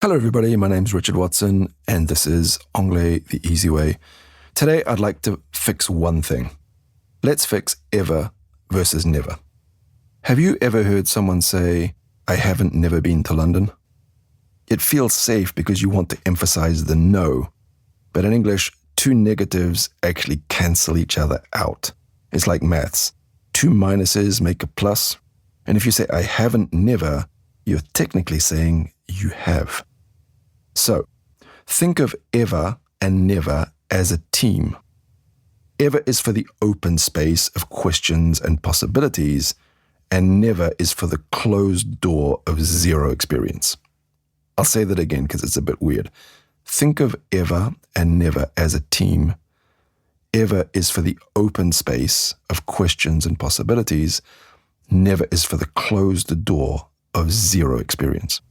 Hello everybody, my name's Richard Watson and this is Anglais the Easy Way. Today I'd like to fix one thing. Let's fix ever versus never. Have you ever heard someone say, I haven't never been to London? It feels safe because you want to emphasize the no, but in English, two negatives actually cancel each other out. It's like maths. Two minuses make a plus, and if you say I haven't never, you're technically saying you have. So, think of ever and never as a team. Ever is for the open space of questions and possibilities, and never is for the closed door of zero experience. I'll say that again because it's a bit weird. Think of ever and never as a team. Ever is for the open space of questions and possibilities. Never is for the closed door of zero experience.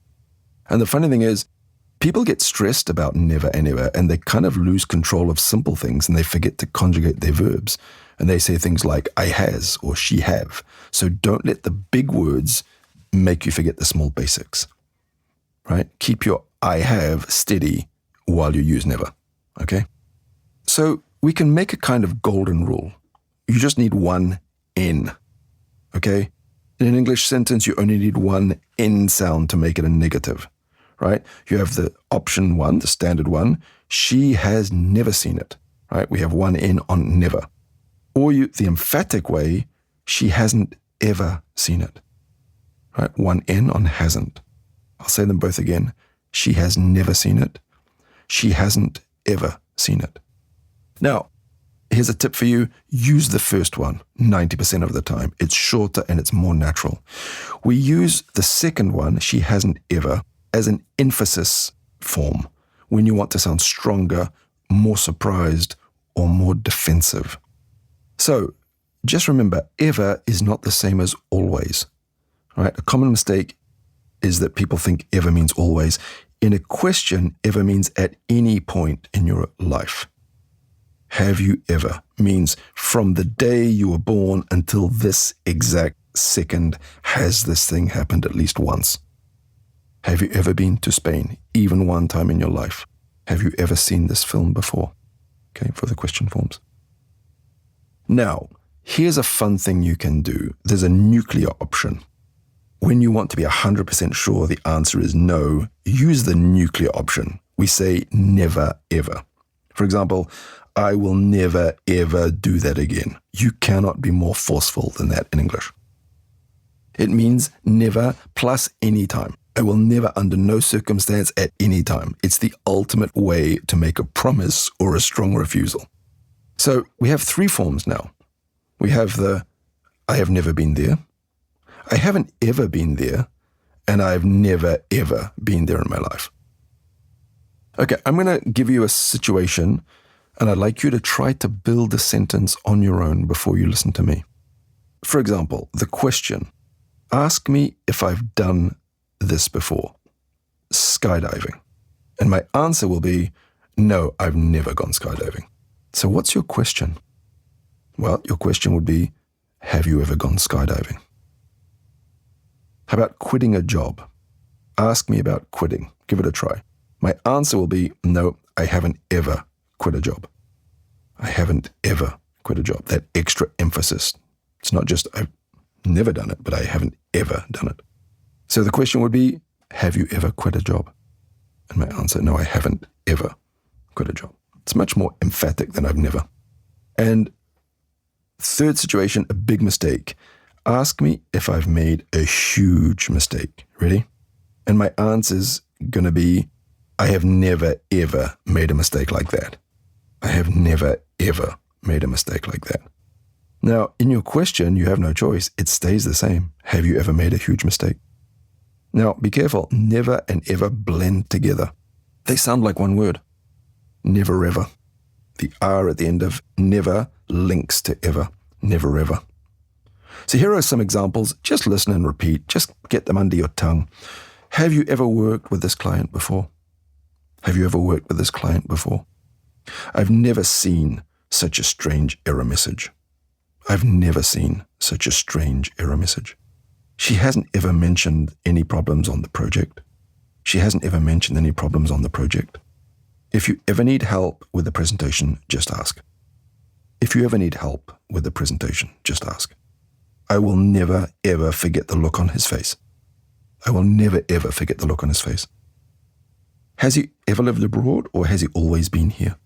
And the funny thing is, people get stressed about never and ever, and they kind of lose control of simple things, and they forget to conjugate their verbs. And they say things like, I has, or she have. So don't let the big words make you forget the small basics, right? Keep your I have steady while you use never, okay? So we can make a kind of golden rule. You just need one N, okay? In an English sentence, you only need one N sound to make it a negative. Right? You have the option one, the standard one. She has never seen it. Right? We have one N on never. Or the emphatic way, she hasn't ever seen it. Right? One N on hasn't. I'll say them both again. She has never seen it. She hasn't ever seen it. Now, here's a tip for you. Use the first one 90% of the time. It's shorter and it's more natural. We use the second one, she hasn't ever, as an emphasis form when you want to sound stronger, more surprised, or more defensive. So just remember, ever is not the same as always. Right? A common mistake is that people think ever means always. In a question, ever means at any point in your life. Have you ever means from the day you were born until this exact second has this thing happened at least once. Have you ever been to Spain, even one time in your life? Have you ever seen this film before? Okay, for the question forms. Now, here's a fun thing you can do. There's a nuclear option. When you want to be 100% sure the answer is no, use the nuclear option. We say never, ever. For example, I will never, ever do that again. You cannot be more forceful than that in English. It means never plus any time. I will never, under no circumstance, at any time. It's the ultimate way to make a promise or a strong refusal. So we have three forms now. We have the I have never been there, I haven't ever been there, and I've never, ever been there in my life. Okay, I'm going to give you a situation, and I'd like you to try to build a sentence on your own before you listen to me. For example, the question, ask me if I've done this before, skydiving. And my answer will be, no, I've never gone skydiving. So what's your question? Well, your question would be, have you ever gone skydiving? How about quitting a job? Ask me about quitting. Give it a try. My answer will be, no, I haven't ever quit a job. I haven't ever quit a job. That extra emphasis. It's not just I've never done it, but I haven't ever done it. So the question would be, have you ever quit a job? And my answer, no, I haven't ever quit a job. It's much more emphatic than I've never. And third situation, a big mistake. Ask me if I've made a huge mistake. Ready? And my answer's going to be, I have never, ever made a mistake like that. I have never, ever made a mistake like that. Now, in your question, you have no choice. It stays the same. Have you ever made a huge mistake? Now, be careful. Never and ever blend together. They sound like one word. Never ever. The R at the end of never links to ever. Never ever. So here are some examples. Just listen and repeat. Just get them under your tongue. Have you ever worked with this client before? Have you ever worked with this client before? I've never seen such a strange error message. I've never seen such a strange error message. She hasn't ever mentioned any problems on the project. she hasn't ever mentioned any problems on the project. If you ever need help with the presentation, just ask. If you ever need help with the presentation, just ask. I will never, ever forget the look on his face. I will never, ever forget the look on his face. Has he ever lived abroad, or has he always been here?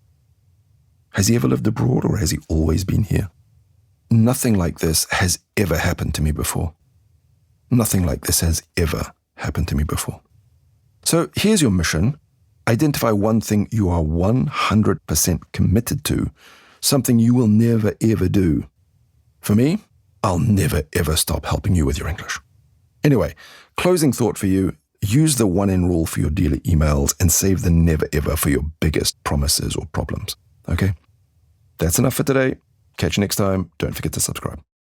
Has he ever lived abroad, or has he always been here? Nothing like this has ever happened to me before. Nothing like this has ever happened to me before. So here's your mission. Identify one thing you are 100% committed to, something you will never, ever do. For me, I'll never, ever stop helping you with your English. Anyway, closing thought for you, use the 1N rule for your daily emails and save the never, ever for your biggest promises or problems. Okay? That's enough for today. Catch you next time. Don't forget to subscribe.